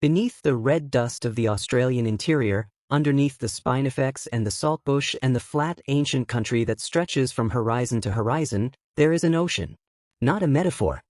Beneath the red dust of the Australian interior, underneath the spinifex and the saltbush and the flat ancient country that stretches from horizon to horizon, there is an ocean. Not a metaphor.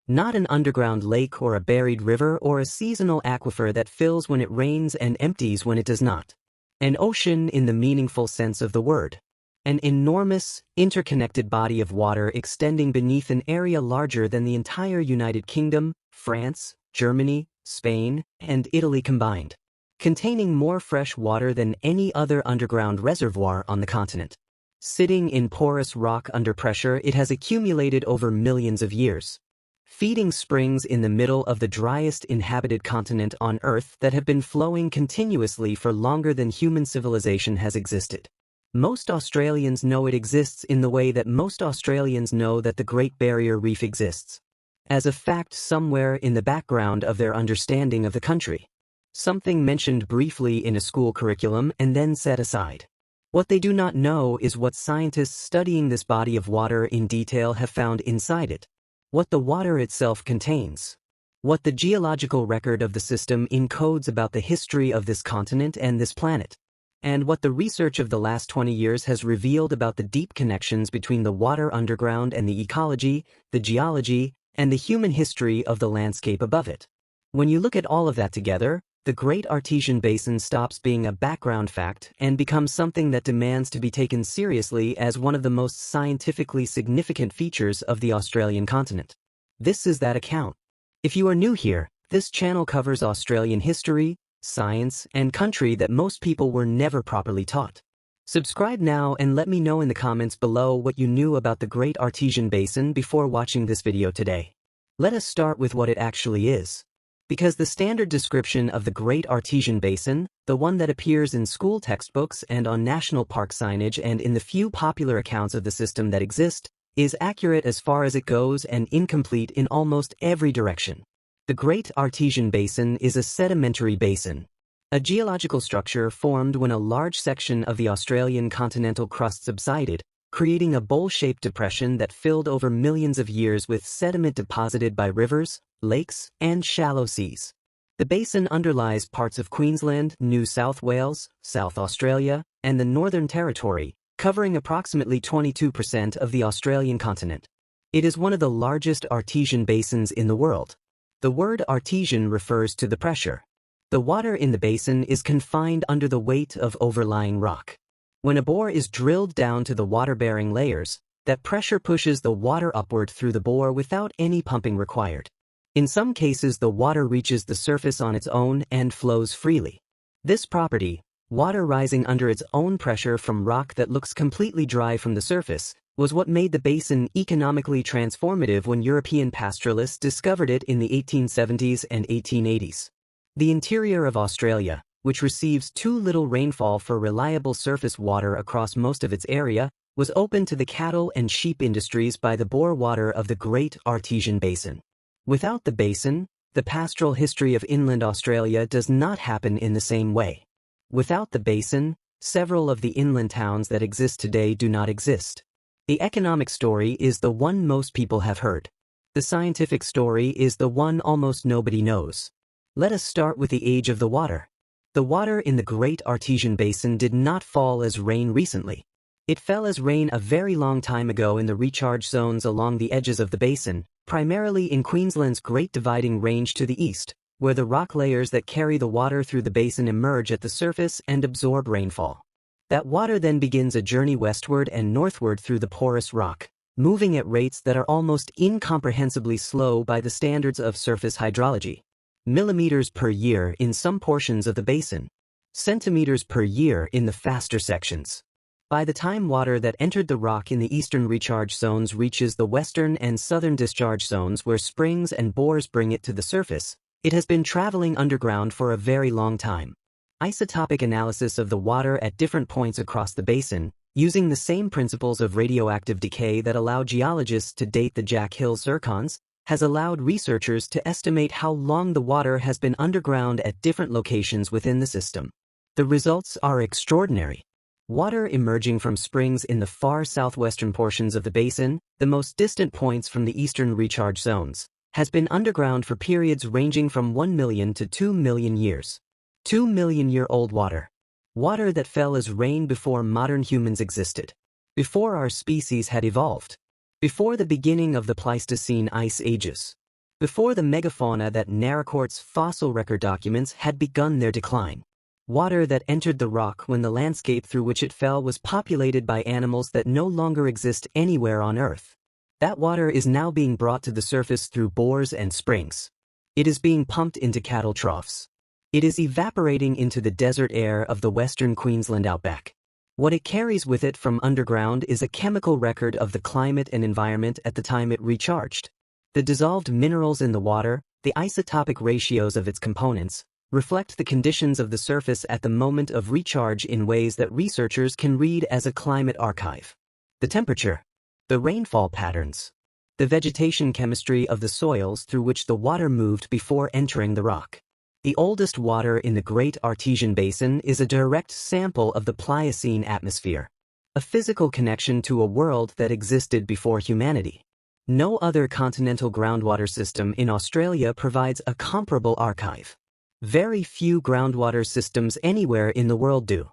Not an underground lake or a buried river or a seasonal aquifer that fills when it rains and empties when it does not. An ocean in the meaningful sense of the word. An enormous, interconnected body of water extending beneath an area larger than the entire United Kingdom, France, Germany, Spain, and Italy combined. Containing more fresh water than any other underground reservoir on the continent. Sitting in porous rock under pressure, it has accumulated over millions of years. Feeding springs in the middle of the driest inhabited continent on Earth that have been flowing continuously for longer than human civilization has existed. Most Australians know it exists in the way that most Australians know that the Great Barrier Reef exists. As a fact somewhere in the background of their understanding of the country. Something mentioned briefly in a school curriculum and then set aside. What they do not know is what scientists studying this body of water in detail have found inside it. What the water itself contains. What the geological record of the system encodes about the history of this continent and this planet. And what the research of the last 20 years has revealed about the deep connections between the water underground and the ecology, the geology, and the human history of the landscape above it. When you look at all of that together, the Great Artesian Basin stops being a background fact and becomes something that demands to be taken seriously as one of the most scientifically significant features of the Australian continent. This is that account. If you are new here, this channel covers Australian history, science, and country that most people were never properly taught. Subscribe now and let me know in the comments below what you knew about the Great Artesian Basin before watching this video today. Let us start with what it actually is. Because the standard description of the Great Artesian Basin, the one that appears in school textbooks and on national park signage and in the few popular accounts of the system that exist, is accurate as far as it goes and incomplete in almost every direction. The Great Artesian Basin is a sedimentary basin. A geological structure formed when a large section of the Australian continental crust subsided, creating a bowl-shaped depression that filled over millions of years with sediment deposited by rivers, lakes, and shallow seas. The basin underlies parts of Queensland, New South Wales, South Australia, and the Northern Territory, covering approximately 22% of the Australian continent. It is one of the largest artesian basins in the world. The word artesian refers to the pressure. The water in the basin is confined under the weight of overlying rock. When a bore is drilled down to the water-bearing layers, that pressure pushes the water upward through the bore without any pumping required. In some cases, the water reaches the surface on its own and flows freely. This property, water rising under its own pressure from rock that looks completely dry from the surface, was what made the basin economically transformative when European pastoralists discovered it in the 1870s and 1880s. The interior of Australia, which receives too little rainfall for reliable surface water across most of its area, was open to the cattle and sheep industries by the bore water of the Great Artesian Basin. Without the basin, the pastoral history of inland Australia does not happen in the same way. Without the basin, several of the inland towns that exist today do not exist. The economic story is the one most people have heard. The scientific story is the one almost nobody knows. Let us start with the age of the water. The water in the Great Artesian Basin did not fall as rain recently. It fell as rain a very long time ago in the recharge zones along the edges of the basin, primarily in Queensland's Great Dividing Range to the east, where the rock layers that carry the water through the basin emerge at the surface and absorb rainfall. That water then begins a journey westward and northward through the porous rock, moving at rates that are almost incomprehensibly slow by the standards of surface hydrology. Millimeters per year in some portions of the basin, centimeters per year in the faster sections. By the time water that entered the rock in the eastern recharge zones reaches the western and southern discharge zones where springs and bores bring it to the surface, it has been traveling underground for a very long time. Isotopic analysis of the water at different points across the basin, using the same principles of radioactive decay that allow geologists to date the Jack Hill zircons, has allowed researchers to estimate how long the water has been underground at different locations within the system. The results are extraordinary. Water emerging from springs in the far southwestern portions of the basin, the most distant points from the eastern recharge zones, has been underground for periods ranging from 1 million to 2 million years. 2 million-year-old water. Water that fell as rain before modern humans existed. Before our species had evolved. Before the beginning of the Pleistocene ice ages. Before the megafauna that Naracort's fossil record documents had begun their decline. Water that entered the rock when the landscape through which it fell was populated by animals that no longer exist anywhere on Earth. That water is now being brought to the surface through bores and springs. It is being pumped into cattle troughs. It is evaporating into the desert air of the western Queensland outback. What it carries with it from underground is a chemical record of the climate and environment at the time it recharged. The dissolved minerals in the water, the isotopic ratios of its components, reflect the conditions of the surface at the moment of recharge in ways that researchers can read as a climate archive. The temperature, the rainfall patterns, the vegetation chemistry of the soils through which the water moved before entering the rock. The oldest water in the Great Artesian Basin is a direct sample of the Pliocene atmosphere, a physical connection to a world that existed before humanity. No other continental groundwater system in Australia provides a comparable archive. Very few groundwater systems anywhere in the world do.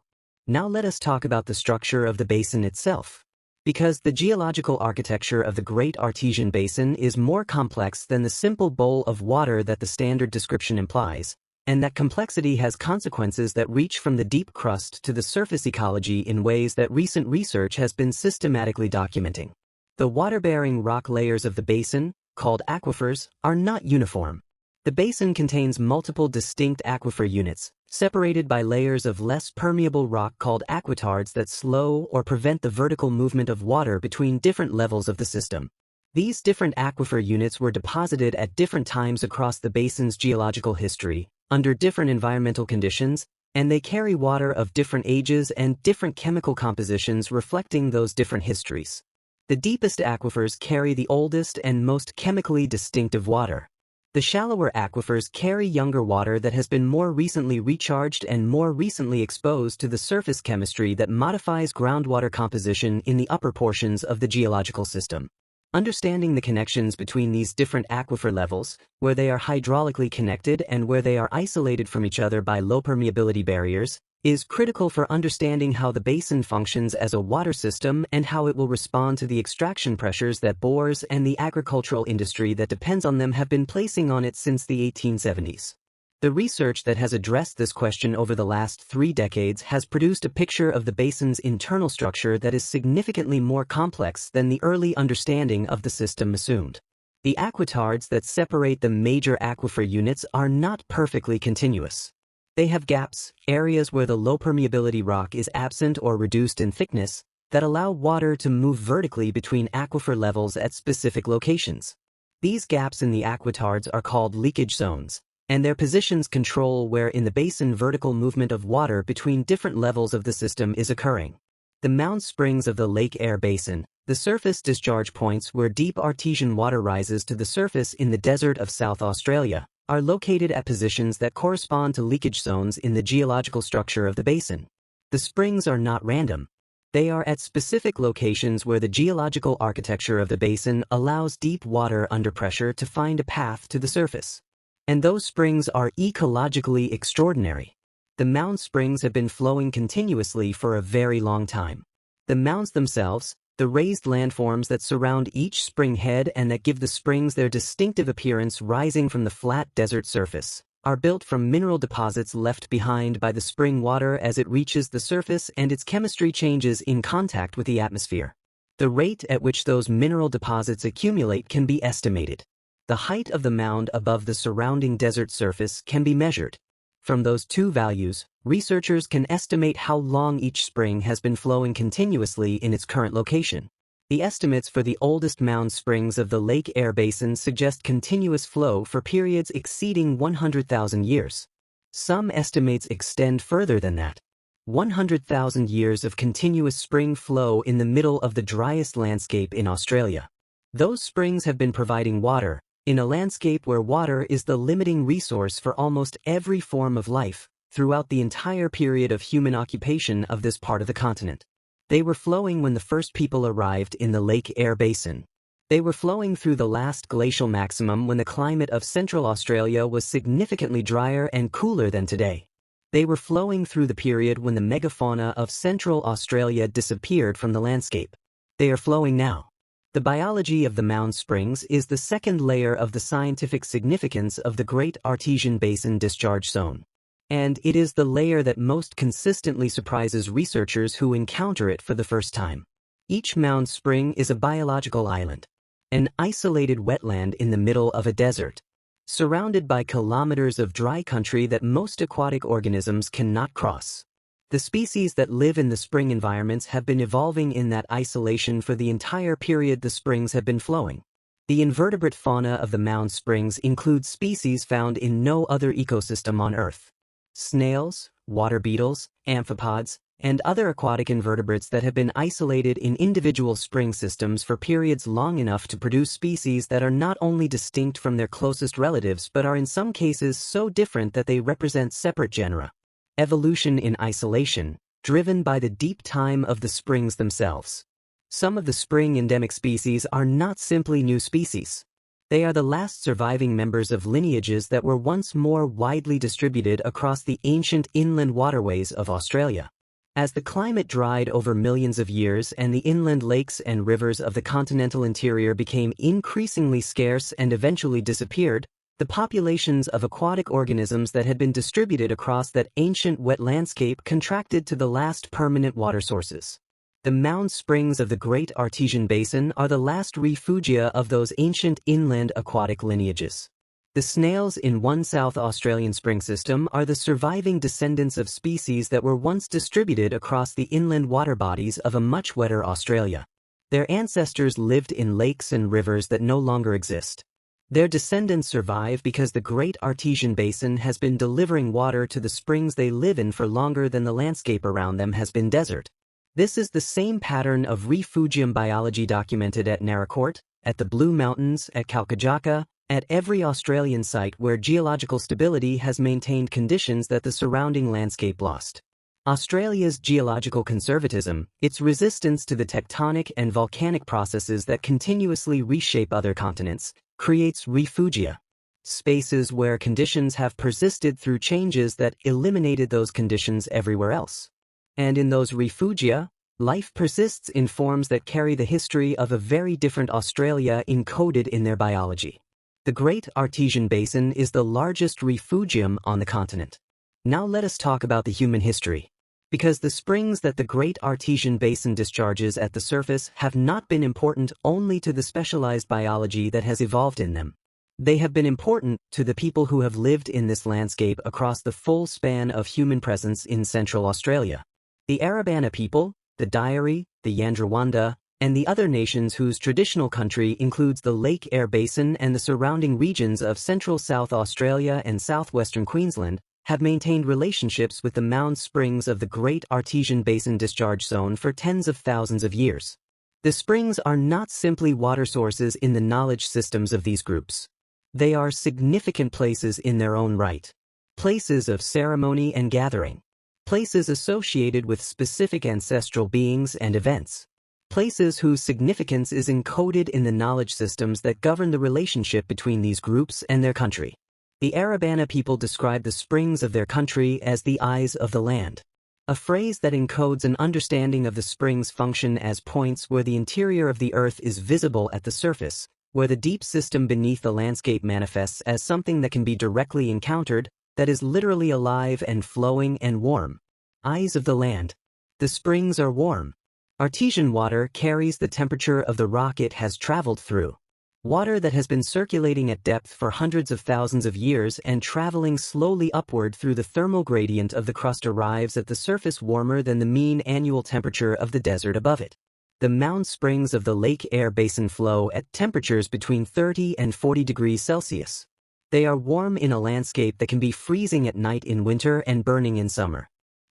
Now let us talk about the structure of the basin itself. Because the geological architecture of the Great Artesian Basin is more complex than the simple bowl of water that the standard description implies, and that complexity has consequences that reach from the deep crust to the surface ecology in ways that recent research has been systematically documenting. The water-bearing rock layers of the basin, called aquifers, are not uniform. The basin contains multiple distinct aquifer units, separated by layers of less permeable rock called aquitards that slow or prevent the vertical movement of water between different levels of the system. These different aquifer units were deposited at different times across the basin's geological history, under different environmental conditions, and they carry water of different ages and different chemical compositions reflecting those different histories. The deepest aquifers carry the oldest and most chemically distinctive water. The shallower aquifers carry younger water that has been more recently recharged and more recently exposed to the surface chemistry that modifies groundwater composition in the upper portions of the geological system. Understanding the connections between these different aquifer levels, where they are hydraulically connected and where they are isolated from each other by low permeability barriers, is critical for understanding how the basin functions as a water system and how it will respond to the extraction pressures that bores and the agricultural industry that depends on them have been placing on it since the 1870s. The research that has addressed this question over the last 3 decades has produced a picture of the basin's internal structure that is significantly more complex than the early understanding of the system assumed. The aquitards that separate the major aquifer units are not perfectly continuous. They have gaps, areas where the low permeability rock is absent or reduced in thickness, that allow water to move vertically between aquifer levels at specific locations. These gaps in the aquitards are called leakage zones, and their positions control where in the basin vertical movement of water between different levels of the system is occurring. The mound springs of the Lake Eyre Basin, the surface discharge points where deep artesian water rises to the surface in the desert of South Australia, are located at positions that correspond to leakage zones in the geological structure of the basin. The springs are not random. They are at specific locations where the geological architecture of the basin allows deep water under pressure to find a path to the surface. And those springs are ecologically extraordinary. The mound springs have been flowing continuously for a very long time. The mounds themselves, the raised landforms that surround each spring head and that give the springs their distinctive appearance rising from the flat desert surface, are built from mineral deposits left behind by the spring water as it reaches the surface and its chemistry changes in contact with the atmosphere. The rate at which those mineral deposits accumulate can be estimated. The height of the mound above the surrounding desert surface can be measured. From those two values, researchers can estimate how long each spring has been flowing continuously in its current location. The estimates for the oldest mound springs of the Lake Eyre Basin suggest continuous flow for periods exceeding 100,000 years. Some estimates extend further than that. 100,000 years of continuous spring flow in the middle of the driest landscape in Australia. Those springs have been providing water, in a landscape where water is the limiting resource for almost every form of life, throughout the entire period of human occupation of this part of the continent. They were flowing when the first people arrived in the Lake Eyre Basin. They were flowing through the last glacial maximum when the climate of Central Australia was significantly drier and cooler than today. They were flowing through the period when the megafauna of Central Australia disappeared from the landscape. They are flowing now. The biology of the mound springs is the second layer of the scientific significance of the Great Artesian Basin Discharge Zone. And it is the layer that most consistently surprises researchers who encounter it for the first time. Each mound spring is a biological island, an isolated wetland in the middle of a desert, surrounded by kilometers of dry country that most aquatic organisms cannot cross. The species that live in the spring environments have been evolving in that isolation for the entire period the springs have been flowing. The invertebrate fauna of the mound springs includes species found in no other ecosystem on Earth. Snails, water beetles, amphipods, and other aquatic invertebrates that have been isolated in individual spring systems for periods long enough to produce species that are not only distinct from their closest relatives but are in some cases so different that they represent separate genera. Evolution in isolation, driven by the deep time of the springs themselves. Some of the spring endemic species are not simply new species. They are the last surviving members of lineages that were once more widely distributed across the ancient inland waterways of Australia. As the climate dried over millions of years and the inland lakes and rivers of the continental interior became increasingly scarce and eventually disappeared, the populations of aquatic organisms that had been distributed across that ancient wet landscape contracted to the last permanent water sources. The mound springs of the Great Artesian Basin are the last refugia of those ancient inland aquatic lineages. The snails in one South Australian spring system are the surviving descendants of species that were once distributed across the inland water bodies of a much wetter Australia. Their ancestors lived in lakes and rivers that no longer exist. Their descendants survive because the Great Artesian Basin has been delivering water to the springs they live in for longer than the landscape around them has been desert. This is the same pattern of refugium biology documented at Naracoorte, at the Blue Mountains, at Kalkajaka, at every Australian site where geological stability has maintained conditions that the surrounding landscape lost. Australia's geological conservatism, its resistance to the tectonic and volcanic processes that continuously reshape other continents, creates refugia, spaces where conditions have persisted through changes that eliminated those conditions everywhere else. And in those refugia, life persists in forms that carry the history of a very different Australia encoded in their biology. The Great Artesian Basin is the largest refugium on the continent. Now let us talk about the human history. Because the springs that the Great Artesian Basin discharges at the surface have not been important only to the specialized biology that has evolved in them. They have been important to the people who have lived in this landscape across the full span of human presence in Central Australia. The Arabana people, the Diari, the Yandrawanda, and the other nations whose traditional country includes the Lake Eyre Basin and the surrounding regions of central South Australia and southwestern Queensland, have maintained relationships with the mound springs of the Great Artesian Basin Discharge Zone for tens of thousands of years. The springs are not simply water sources in the knowledge systems of these groups. They are significant places in their own right. Places of ceremony and gathering. Places associated with specific ancestral beings and events. Places whose significance is encoded in the knowledge systems that govern the relationship between these groups and their country. The Arabana people describe the springs of their country as the eyes of the land, a phrase that encodes an understanding of the spring's function as points where the interior of the earth is visible at the surface, where the deep system beneath the landscape manifests as something that can be directly encountered, that is literally alive and flowing and warm. Eyes of the land. The springs are warm. Artesian water carries the temperature of the rock it has traveled through. Water that has been circulating at depth for hundreds of thousands of years and traveling slowly upward through the thermal gradient of the crust arrives at the surface warmer than the mean annual temperature of the desert above it. The mound springs of the Lake Eyre Basin flow at temperatures between 30 and 40 degrees Celsius. They are warm in a landscape that can be freezing at night in winter and burning in summer.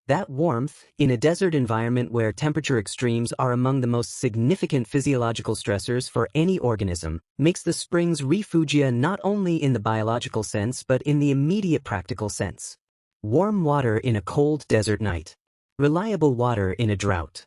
That warmth, in a desert environment where temperature extremes are among the most significant physiological stressors for any organism, makes the springs refugia not only in the biological sense but in the immediate practical sense. Warm water in a cold desert night. Reliable water in a drought.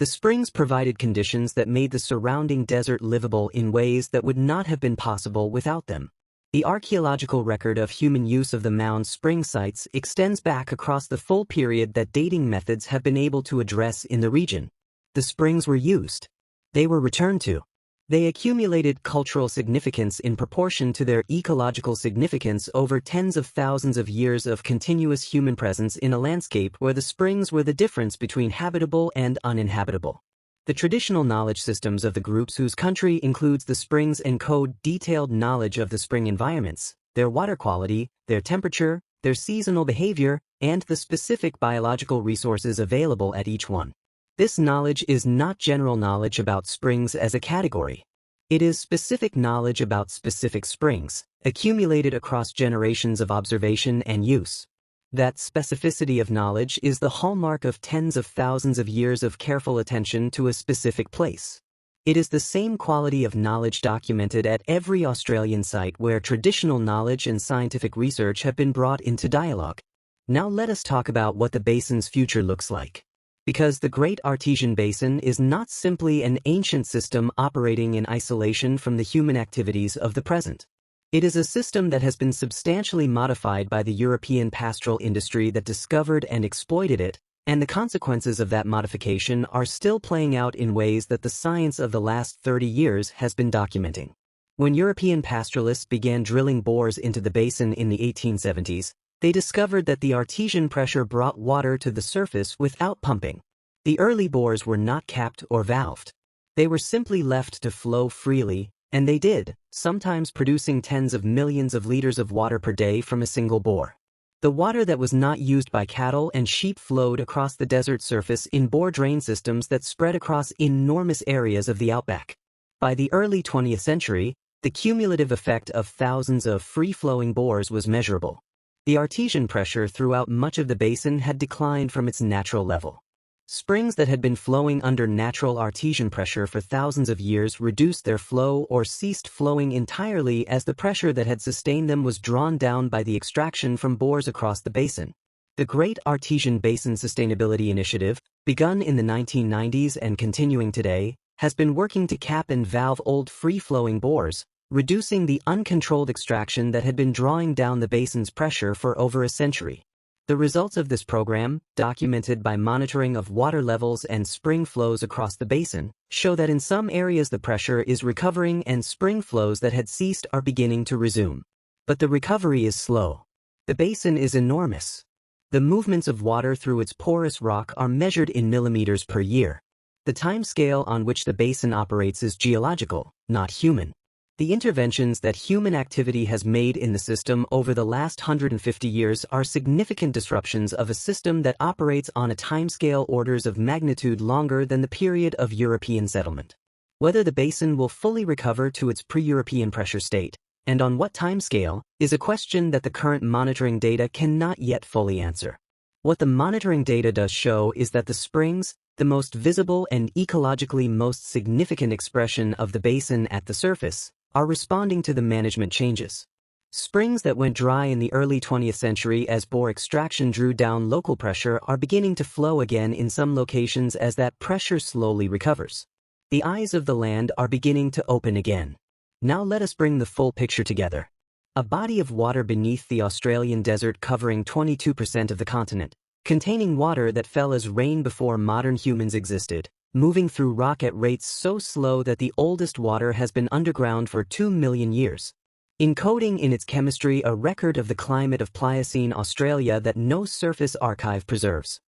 The springs provided conditions that made the surrounding desert livable in ways that would not have been possible without them. The archaeological record of human use of the mound's spring sites extends back across the full period that dating methods have been able to address in the region. The springs were used. They were returned to. They accumulated cultural significance in proportion to their ecological significance over tens of thousands of years of continuous human presence in a landscape where the springs were the difference between habitable and uninhabitable. The traditional knowledge systems of the groups whose country includes the springs encode detailed knowledge of the spring environments, their water quality, their temperature, their seasonal behavior, and the specific biological resources available at each one. This knowledge is not general knowledge about springs as a category. It is specific knowledge about specific springs, accumulated across generations of observation and use. That specificity of knowledge is the hallmark of tens of thousands of years of careful attention to a specific place. It is the same quality of knowledge documented at every Australian site where traditional knowledge and scientific research have been brought into dialogue. Now let us talk about what the basin's future looks like. Because the Great Artesian Basin is not simply an ancient system operating in isolation from the human activities of the present. It is a system that has been substantially modified by the European pastoral industry that discovered and exploited it, and the consequences of that modification are still playing out in ways that the science of the last 30 years has been documenting. When European pastoralists began drilling bores into the basin in the 1870s, they discovered that the artesian pressure brought water to the surface without pumping. The early bores were not capped or valved. They were simply left to flow freely, and they did, sometimes producing tens of millions of liters of water per day from a single bore. The water that was not used by cattle and sheep flowed across the desert surface in bore drain systems that spread across enormous areas of the outback. By the early 20th century, the cumulative effect of thousands of free-flowing bores was measurable. The artesian pressure throughout much of the basin had declined from its natural level. Springs that had been flowing under natural artesian pressure for thousands of years reduced their flow or ceased flowing entirely as the pressure that had sustained them was drawn down by the extraction from bores across the basin. The Great Artesian Basin Sustainability Initiative, begun in the 1990s and continuing today, has been working to cap and valve old free-flowing bores, reducing the uncontrolled extraction that had been drawing down the basin's pressure for over a century. The results of this program, documented by monitoring of water levels and spring flows across the basin, show that in some areas the pressure is recovering and spring flows that had ceased are beginning to resume. But the recovery is slow. The basin is enormous. The movements of water through its porous rock are measured in millimeters per year. The timescale on which the basin operates is geological, not human. The interventions that human activity has made in the system over the last 150 years are significant disruptions of a system that operates on a timescale orders of magnitude longer than the period of European settlement. Whether the basin will fully recover to its pre-European pressure state, and on what timescale, is a question that the current monitoring data cannot yet fully answer. What the monitoring data does show is that the springs, the most visible and ecologically most significant expression of the basin at the surface, are responding to the management changes. Springs that went dry in the early 20th century as bore extraction drew down local pressure are beginning to flow again in some locations as that pressure slowly recovers. The eyes of the land are beginning to open again. Now let us bring the full picture together. A body of water beneath the Australian desert covering 22% of the continent, containing water that fell as rain before modern humans existed, moving through rock at rates so slow that the oldest water has been underground for 2 million years. Encoding in its chemistry a record of the climate of Pliocene Australia that no surface archive preserves.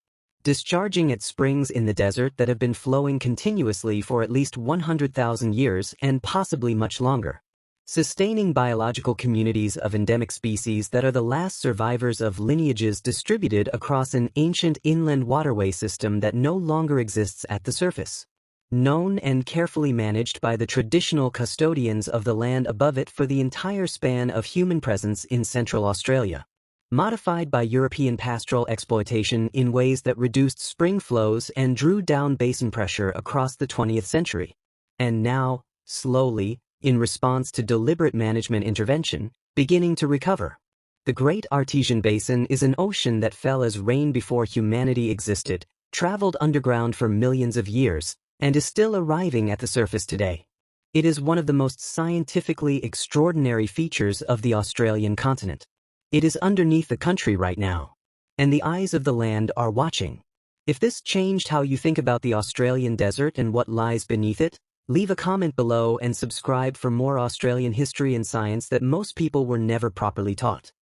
Discharging at springs in the desert that have been flowing continuously for at least 100,000 years and possibly much longer. Sustaining biological communities of endemic species that are the last survivors of lineages distributed across an ancient inland waterway system that no longer exists at the surface. Known and carefully managed by the traditional custodians of the land above it for the entire span of human presence in Central Australia. Modified by European pastoral exploitation in ways that reduced spring flows and drew down basin pressure across the 20th century. And now, slowly, in response to deliberate management intervention, beginning to recover. The Great Artesian Basin is an ocean that fell as rain before humanity existed, traveled underground for millions of years and is still arriving at the surface today. It is one of the most scientifically extraordinary features of the Australian continent. It is underneath the country right now, and the eyes of the land are watching. If this changed how you think about the Australian desert and what lies beneath it, leave a comment below and subscribe for more Australian history and science that most people were never properly taught.